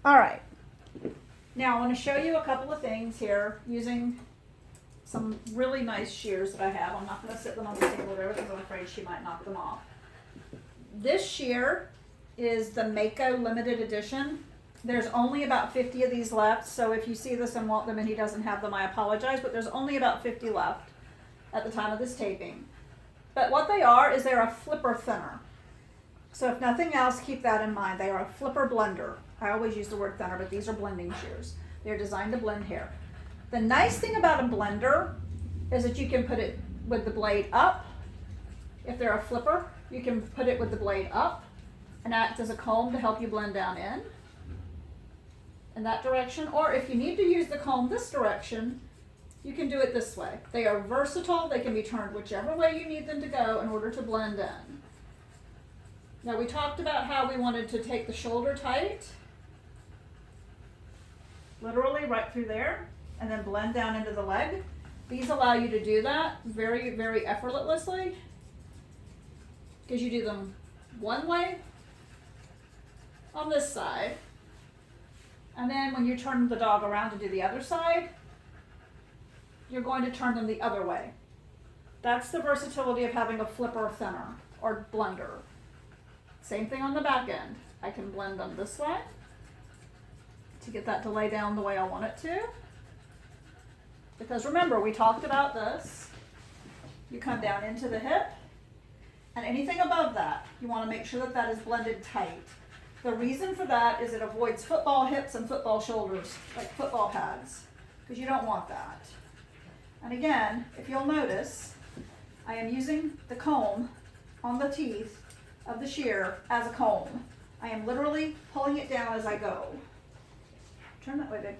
All right. Now I want to show you a couple of things here using some really nice shears that I have. I'm not going to sit them on the table there because I'm afraid she might knock them off. This shear is the Mako limited edition. There's only about 50 of these left, so if you see this and want them and he doesn't have them, I apologize, but there's only about 50 left at the time of this taping. But what they are is they're a flipper thinner. So if nothing else, keep that in mind. They are a flipper blender. I always use the word thinner, but these are blending shears. They're designed to blend hair. The nice thing about a blender is that you can put it with the blade up. If they're a flipper, you can put it with the blade up and act as a comb to help you blend down in that direction. Or if you need to use the comb this direction, you can do it this way. They are versatile. They can be turned whichever way you need them to go in order to blend in. Now we talked about how we wanted to take the shoulder tight, literally right through there, and then blend down into the leg. These allow you to do that very, very effortlessly because you do them one way on this side, and then when you turn the dog around to do the other side, you're going to turn them the other way. That's the versatility of having a flipper thinner or blender. Same thing on the back end. I can blend them this way to get that to lay down the way I want it to. Because remember, we talked about this. You come down into the hip, and anything above that, you want to make sure that that is blended tight. The reason for that is it avoids football hips and football shoulders, like football pads, because you don't want that. And again, if you'll notice, I am using the comb on the teeth of the shear as a comb. I am literally pulling it down as I go. Turn that way, babe.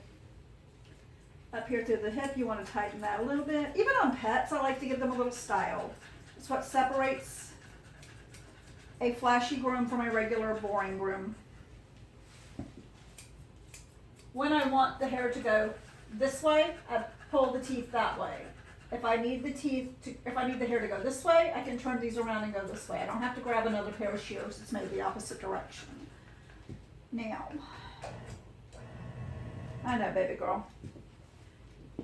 Up here through the hip, you want to tighten that a little bit. Even on pets, I like to give them a little style. It's what separates a flashy groom from a regular boring groom. When I want the hair to go this way, I pull the teeth that way. If I need the hair to go this way, I can turn these around and go this way. I don't have to grab another pair of shears that's made the opposite direction. Now, I know, baby girl.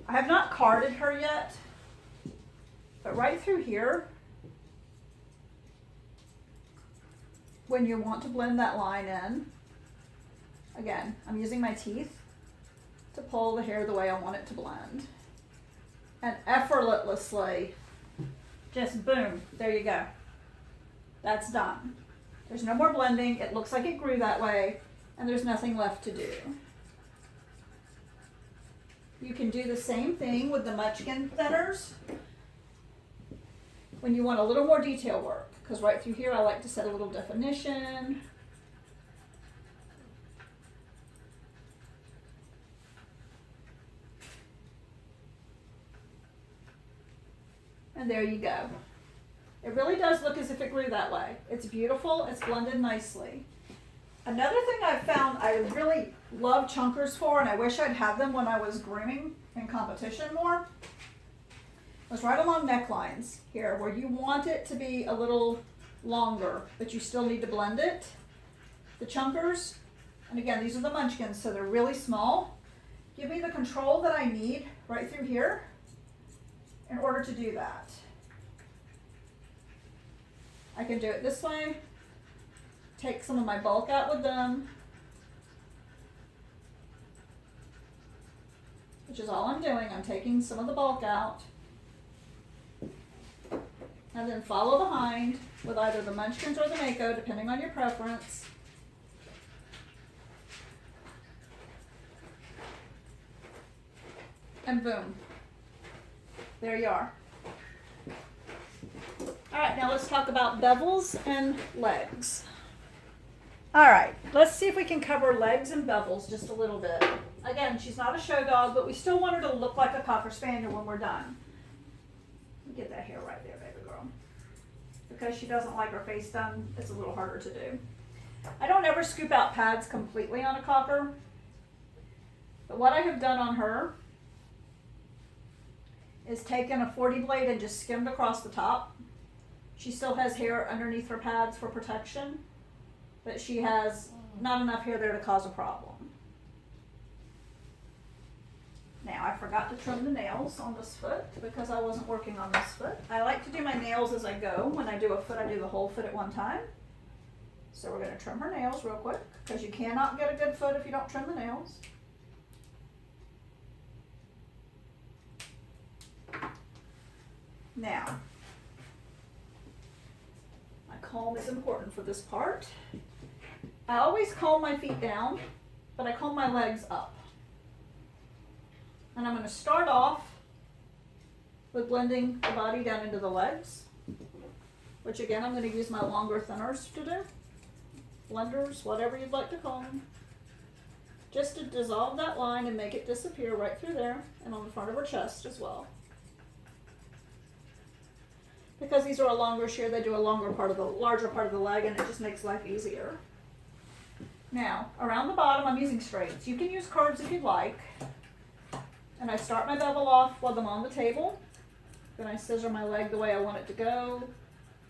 I have not carded her yet, but right through here, when you want to blend that line in, again, I'm using my teeth to pull the hair the way I want it to blend. And effortlessly, just boom, there you go. That's done. There's no more blending. It looks like it grew that way, and there's nothing left to do. You can do the same thing with the Munchkin thinners when you want a little more detail work, because right through here I like to set a little definition. And there you go. It really does look as if it grew that way. It's beautiful. It's blended nicely. Another thing I've found I really love chunkers for, and I wish I'd had them when I was grooming in competition more, was right along necklines here where you want it to be a little longer, but you still need to blend it. The chunkers, and again, these are the Munchkins, so they're really small. Give me the control that I need right through here in order to do that. I can do it this way, take some of my bulk out with them, which is all I'm doing. I'm taking some of the bulk out, and then follow behind with either the Munchkins or the Mako, depending on your preference. And boom. There you are. All right, now let's talk about bevels and legs. All right, let's see if we can cover legs and bevels just a little bit. Again, she's not a show dog, but we still want her to look like a Cocker Spaniel when we're done. Get that hair right there, baby girl. Because she doesn't like her face done, it's a little harder to do. I don't ever scoop out pads completely on a Cocker, but what I have done on her is taken a 40 blade and just skimmed across the top. She still has hair underneath her pads for protection, but she has not enough hair there to cause a problem. forgot to trim the nails on this foot because I wasn't working on this foot. I like to do my nails as I go. When I do a foot, I do the whole foot at one time. So we're going to trim her nails real quick because you cannot get a good foot if you don't trim the nails. Now, my comb is important for this part. I always comb my feet down, but I comb my legs up. And I'm going to start off with blending the body down into the legs, which again, I'm going to use my longer thinners to do. Blenders, whatever you'd like to call them. Just to dissolve that line and make it disappear right through there and on the front of her chest as well. Because these are a longer shear, they do a larger part of the leg, and it just makes life easier. Now, around the bottom, I'm using straights. You can use curves if you'd like. And I start my bevel off while I'm on the table. Then I scissor my leg the way I want it to go,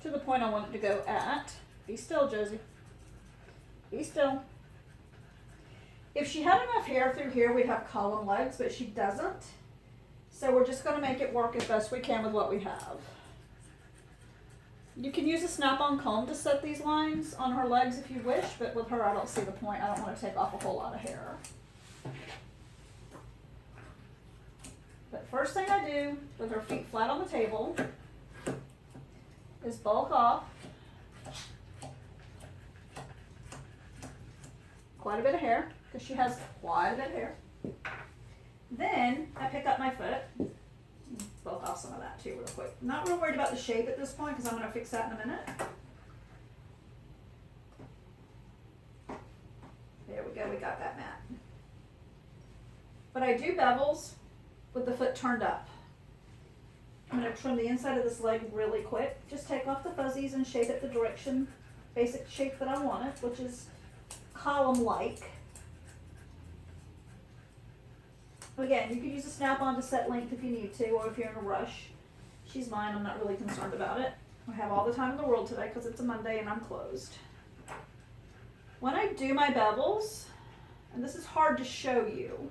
to the point I want it to go at. Be still, Josie. Be still. If she had enough hair through here, we'd have column legs, but she doesn't. So we're just going to make it work as best we can with what we have. You can use a snap-on comb to set these lines on her legs if you wish, but with her I don't see the point. I don't want to take off a whole lot of hair. But first thing I do with her feet flat on the table is bulk off quite a bit of hair, because she has quite a bit of hair. Then I pick up my foot, bulk off some of that too real quick. I'm not real worried about the shape at this point because I'm going to fix that in a minute. There we go, we got that mat. But I do bevels with the foot turned up. I'm going to trim the inside of this leg really quick. Just take off the fuzzies and shape it the direction, basic shape that I want it, which is column-like. Again, you could use a snap-on to set length if you need to, or if you're in a rush. She's mine, I'm not really concerned about it. I have all the time in the world today because it's a Monday and I'm closed. When I do my bevels, and this is hard to show you,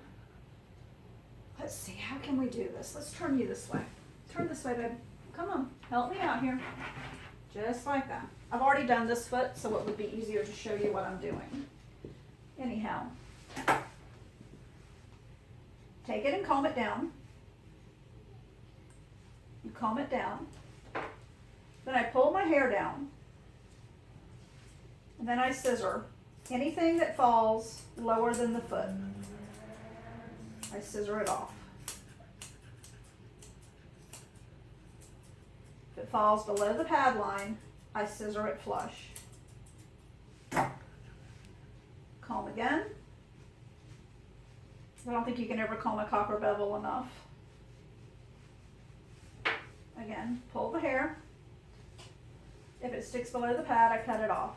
let's see, how can we do this? Let's turn you this way. Turn this way, babe. Come on, help me out here. Just like that. I've already done this foot, so it would be easier to show you what I'm doing. Anyhow, take it and comb it down. You comb it down. Then I pull my hair down. And then I scissor anything that falls lower than the foot. I scissor it off. If it falls below the pad line, I scissor it flush. Comb again. I don't think you can ever comb a copper bevel enough. Again, pull the hair. If it sticks below the pad, I cut it off.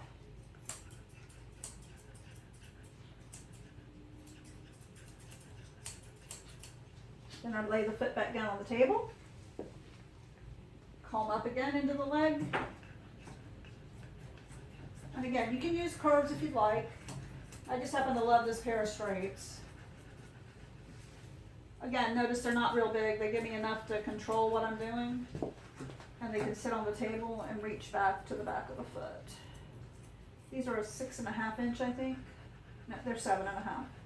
Then I lay the foot back down on the table. Comb up again into the leg. And again, you can use curves if you'd like. I just happen to love this pair of straights. Again, notice they're not real big. They give me enough to control what I'm doing. And they can sit on the table and reach back to the back of the foot. These are a 6.5 inch, I think. No, they're 7.5.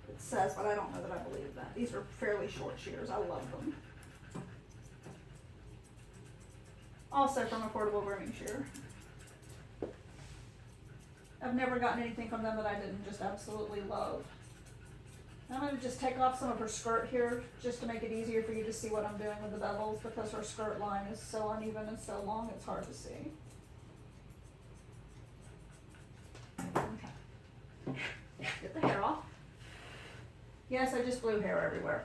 It says, but I don't know that I believe that. These are fairly short shears. I love them. Also from Affordable Grooming Shear. I've never gotten anything from them that I didn't just absolutely love. I'm going to just take off some of her skirt here just to make it easier for you to see what I'm doing with the bevels, because her skirt line is so uneven and so long it's hard to see. Okay. Get the hair off. Yes, I just blew hair everywhere.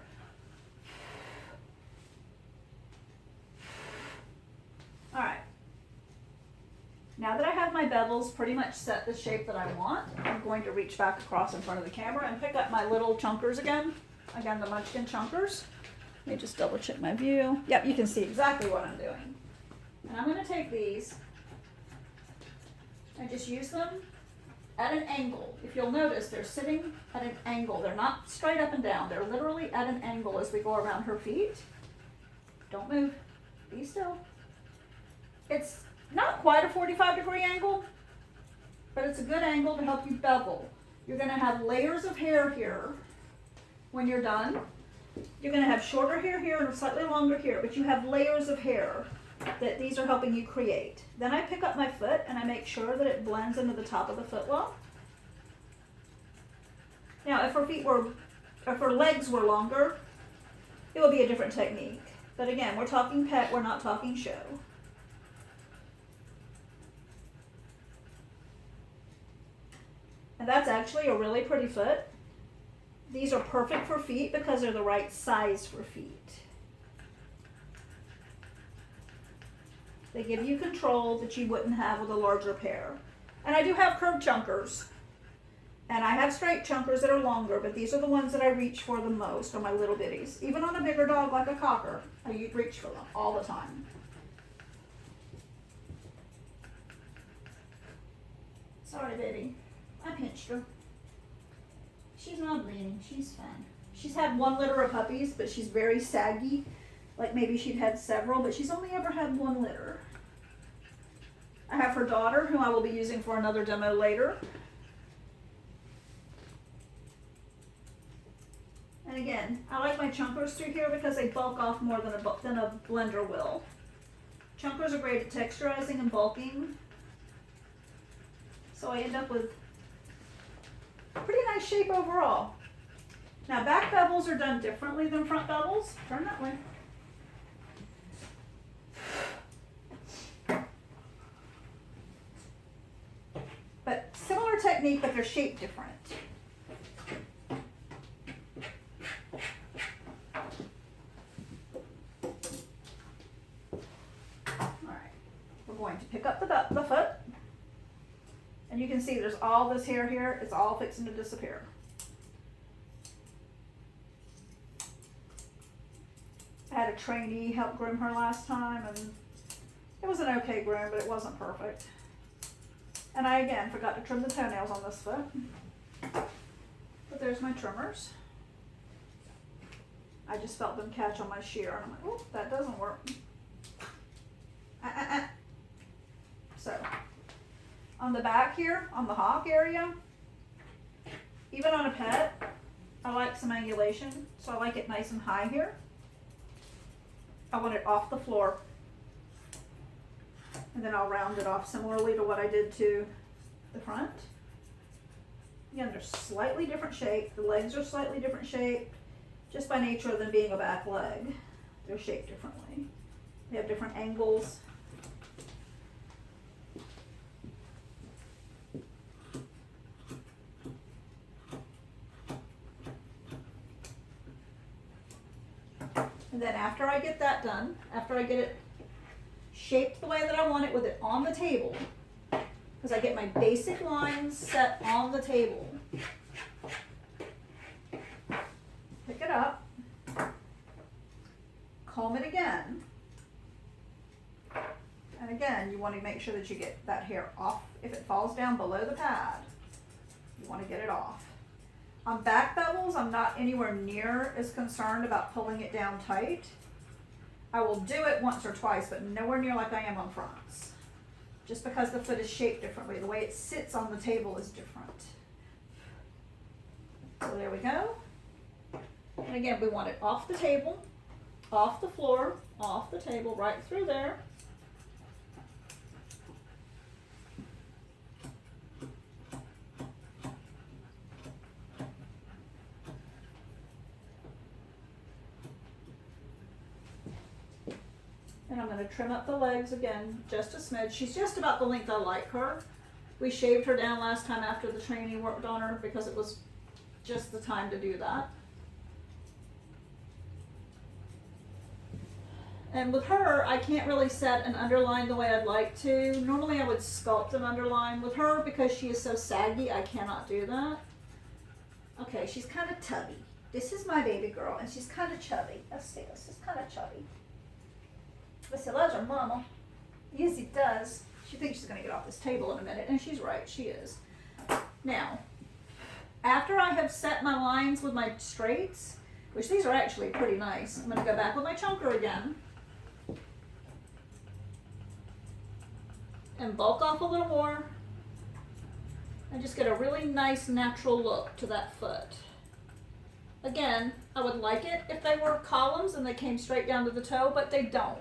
Alright. Now that I have my bevels pretty much set the shape that I want, I'm going to reach back across in front of the camera and pick up my little chunkers again. Again, the Munchkin chunkers. Let me just double check my view. Yep, you can see exactly what I'm doing. And I'm going to take these and just use them at an angle. If you'll notice, they're sitting at an angle. They're not straight up and down. They're literally at an angle as we go around her feet. Don't move. Be still. It's not quite a 45-degree angle, but it's a good angle to help you bevel. You're going to have layers of hair here when you're done. You're going to have shorter hair here and slightly longer here, but you have layers of hair that these are helping you create. Then I pick up my foot and I make sure that it blends into the top of the foot well. Now, if her legs were longer, it would be a different technique. But again, we're talking pet, we're not talking show. And that's actually a really pretty foot. These are perfect for feet because they're the right size for feet. They give you control that you wouldn't have with a larger pair. And I do have curved chunkers. And I have straight chunkers that are longer, but these are the ones that I reach for the most on my little bitties. Even on a bigger dog like a cocker, I reach for them all the time. Sorry, baby. I pinched her. She's not bleeding. She's fine. She's had one litter of puppies, but she's very saggy. Like maybe she'd had several, but she's only ever had one litter. I have her daughter, who I will be using for another demo later. And again, I like my chunkers through here because they bulk off more than a blender will. Chunkers are great at texturizing and bulking. So I end up with a pretty nice shape overall. Now back bevels are done differently than front bevels. Turn that way. But similar technique, but they're shaped different. Going to pick up the foot, and you can see there's all this hair here. It's all fixing to disappear. I had a trainee help groom her last time, and it was an okay groom, but it wasn't perfect. And I again forgot to trim the toenails on this foot, but there's my trimmers. I just felt them catch on my shear, and I'm like, oh, that doesn't work. So, on the back here, on the hock area, even on a pet, I like some angulation. So I like it nice and high here. I want it off the floor. And then I'll round it off similarly to what I did to the front. Again, they're slightly different shape. The legs are slightly different shape, just by nature of them being a back leg. They're shaped differently. They have different angles. And then after I get that done, after I get it shaped the way that I want it with it on the table, because I get my basic lines set on the table, pick it up, comb it again, and again you want to make sure that you get that hair off. If it falls down below the pad, you want to get it off. On back bevels, I'm not anywhere near as concerned about pulling it down tight. I will do it once or twice, but nowhere near like I am on fronts. Just because the foot is shaped differently. The way it sits on the table is different. So there we go. And again, we want it off the table, off the floor, off the table, right through there. And I'm going to trim up the legs again, just a smidge. She's just about the length I like her. We shaved her down last time after the training worked on her because it was just the time to do that. And with her, I can't really set an underline the way I'd like to. Normally I would sculpt an underline. With her, because she is so saggy, I cannot do that. Okay, she's kind of tubby. This is my baby girl, and she's kind of chubby. Let's see, this is kind of chubby. This loves her mama. Yes, it does. She thinks she's going to get off this table in a minute, and she's right, she is. Now, after I have set my lines with my straights, which these are actually pretty nice, I'm going to go back with my chunker again and bulk off a little more and just get a really nice natural look to that foot. Again, I would like it if they were columns and they came straight down to the toe, but they don't.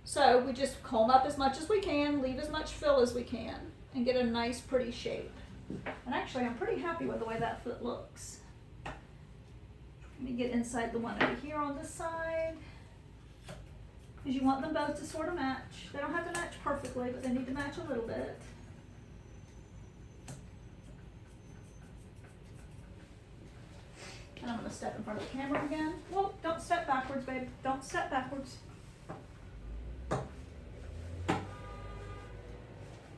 So we just comb up as much as we can, leave as much fill as we can, and get a nice pretty shape. And actually I'm pretty happy with the way that foot looks. Let me get inside the one over here on this side, because you want them both to sort of match. They don't have to match perfectly, but they need to match a little bit. And I'm going to step in front of the camera again. Whoa, don't step backwards, babe. Don't step backwards.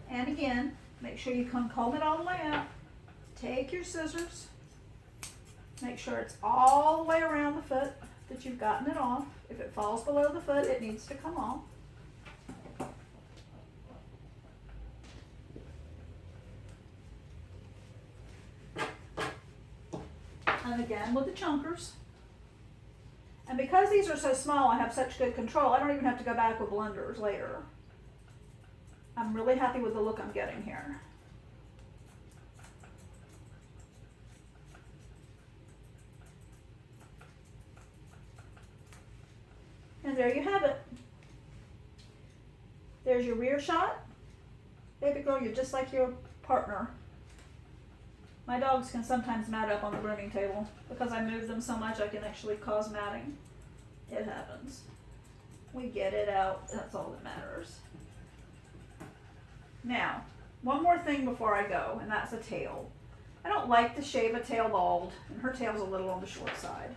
And again, make sure you comb it all the way out. Take your scissors. Make sure it's all the way around the foot that you've gotten it off. If it falls below the foot, it needs to come off. And again with the chunkers. And because these are so small, I have such good control, I don't even have to go back with blenders later. I'm really happy with the look I'm getting here. And there you have it. There's your rear shot. Baby girl, you're just like your partner. My dogs can sometimes mat up on the grooming table. Because I move them so much, I can actually cause matting. It happens. We get it out. That's all that matters. Now, one more thing before I go, and that's a tail. I don't like to shave a tail bald, and her tail's a little on the short side.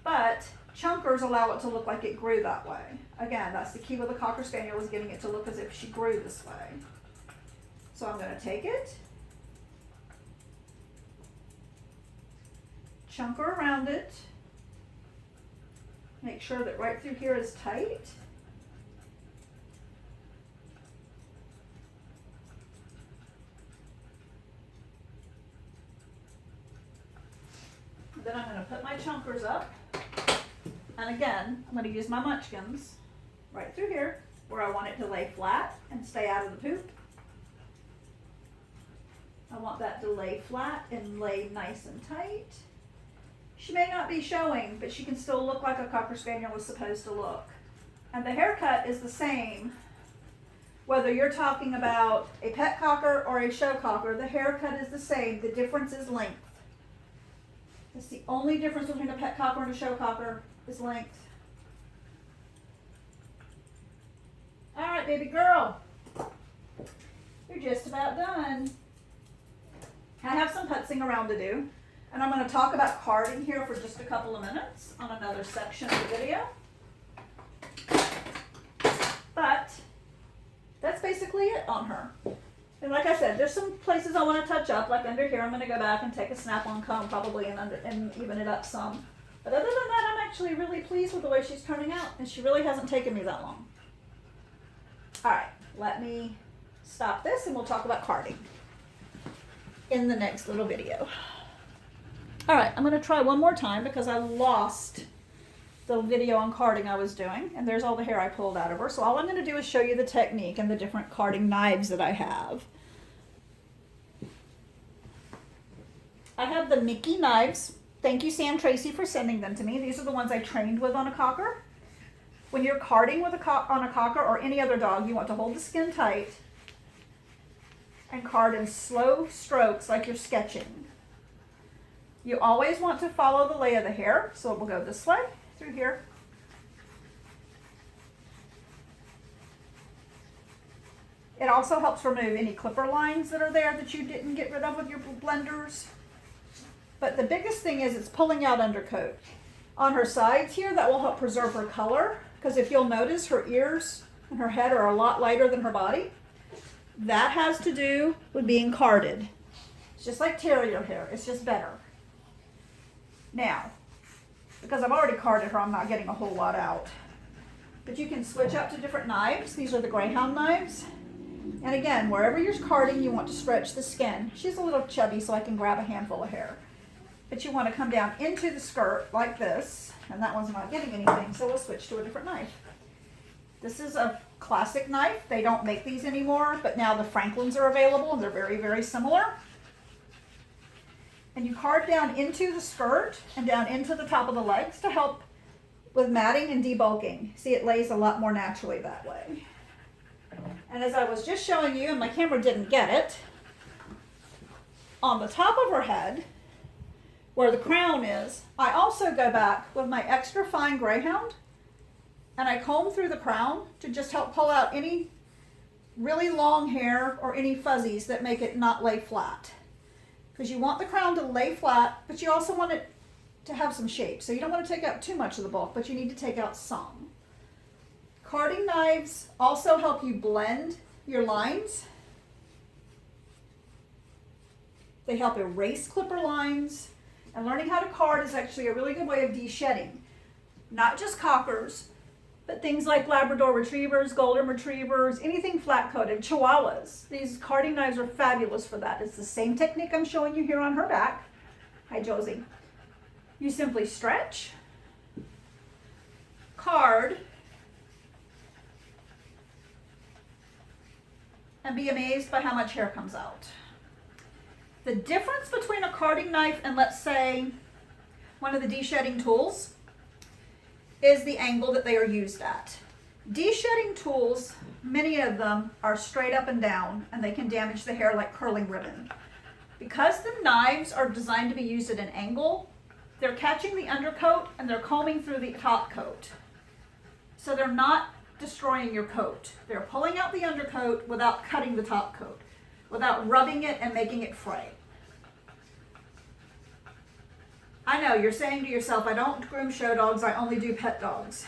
But chunkers allow it to look like it grew that way. Again, that's the key with the Cocker Spaniel, is getting it to look as if she grew this way. So I'm going to take it, chunker around it, make sure that right through here is tight. Then I'm going to put my chunkers up, and again I'm going to use my munchkins right through here where I want it to lay flat and stay out of the poop. I want that to lay flat and lay nice and tight. She may not be showing, but she can still look like a Cocker Spaniel is supposed to look. And the haircut is the same whether you're talking about a pet cocker or a show cocker. The haircut is the same. The difference is length. It's the only difference between a pet cocker and a show cocker is length. All right, baby girl. You're just about done. I have some putzing around to do, and I'm going to talk about carding here for just a couple of minutes on another section of the video. But that's basically it on her. And like I said, there's some places I want to touch up, like under here. I'm going to go back and take a snap-on comb probably and even it up some. But other than that, I'm actually really pleased with the way she's turning out, and she really hasn't taken me that long. All right, let me stop this and we'll talk about carding in the next little video. All right, I'm going to try one more time because I lost the video on carding I was doing, and there's all the hair I pulled out of her. So all I'm going to do is show you the technique and the different carding knives that I have. I have the Mickey knives. Thank you, Sam Tracy, for sending them to me. These are the ones I trained with on a cocker. When you're carding with on a cocker or any other dog, you want to hold the skin tight and card in slow strokes like you're sketching. You always want to follow the lay of the hair, so it will go this way through here. It also helps remove any clipper lines that are there that you didn't get rid of with your blenders. But the biggest thing is it's pulling out undercoat. On her sides here, that will help preserve her color, because if you'll notice, her ears and her head are a lot lighter than her body. That has to do with being carded. It's just like terrier hair, it's just better. Now, because I've already carded her, I'm not getting a whole lot out. But you can switch up to different knives. These are the Greyhound knives. And again, wherever you're carding, you want to stretch the skin. She's a little chubby, so I can grab a handful of hair. But you want to come down into the skirt like this, and that one's not getting anything, so we'll switch to a different knife. This is a classic knife. They don't make these anymore, but now the Franklins are available, and they're very, very similar. And you card down into the skirt and down into the top of the legs to help with matting and debulking. See, it lays a lot more naturally that way. And as I was just showing you, and my camera didn't get it, on the top of her head, where the crown is, I also go back with my extra fine Greyhound and I comb through the crown to just help pull out any really long hair or any fuzzies that make it not lay flat. Because you want the crown to lay flat, but you also want it to have some shape. So you don't want to take out too much of the bulk, but you need to take out some. Carding knives also help you blend your lines. They help erase clipper lines. And learning how to card is actually a really good way of de-shedding. Not just cockers, but things like Labrador retrievers, golden retrievers, anything flat-coated, chihuahuas. These carding knives are fabulous for that. It's the same technique I'm showing you here on her back. Hi, Josie. You simply stretch, card, and be amazed by how much hair comes out. The difference between a carding knife and, let's say, one of the de-shedding tools is the angle that they are used at. De-shedding tools, many of them are straight up and down, and they can damage the hair like curling ribbon. Because the knives are designed to be used at an angle, they're catching the undercoat and they're combing through the top coat. So they're not destroying your coat. They're pulling out the undercoat without cutting the top coat, without rubbing it and making it fray. I know, you're saying to yourself, I don't groom show dogs, I only do pet dogs.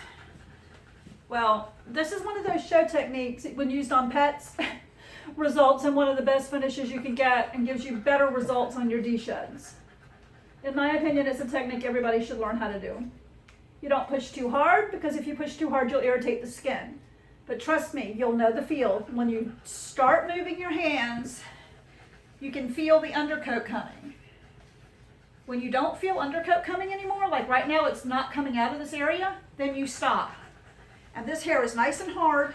Well, this is one of those show techniques when used on pets, results in one of the best finishes you can get and gives you better results on your de-sheds. In my opinion, it's a technique everybody should learn how to do. You don't push too hard, because if you push too hard, you'll irritate the skin. But trust me, you'll know the feel. When you start moving your hands, you can feel the undercoat coming. When you don't feel undercoat coming anymore, like right now it's not coming out of this area, then you stop. And this hair is nice and hard,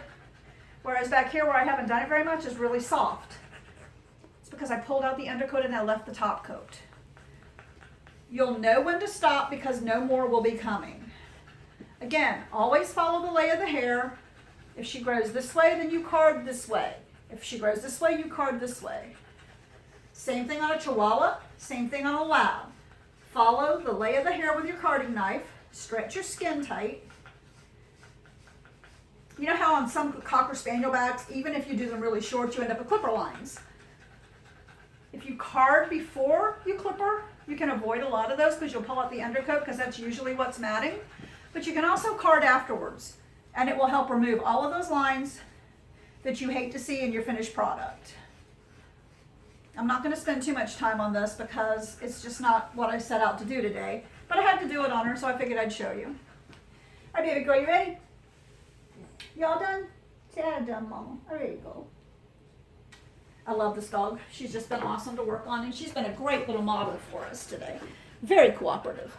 whereas back here where I haven't done it very much is really soft. It's because I pulled out the undercoat and I left the top coat. You'll know when to stop because no more will be coming. Again, always follow the lay of the hair. If she grows this way, then you card this way. If she grows this way, you card this way. Same thing on a Chihuahua, same thing on a Lab. Follow the lay of the hair with your carding knife. Stretch your skin tight. You know how on some Cocker Spaniel backs, even if you do them really short, you end up with clipper lines. If you card before you clipper, you can avoid a lot of those because you'll pull out the undercoat, because that's usually what's matting. But you can also card afterwards, and it will help remove all of those lines that you hate to see in your finished product. I'm not going to spend too much time on this because it's just not what I set out to do today, but I had to do it on her, so I figured I'd show you. All right, baby girl, you ready? Y'all done? Say I'm done, Mama. There you go. I love this dog. She's just been awesome to work on, and she's been a great little model for us today. Very cooperative.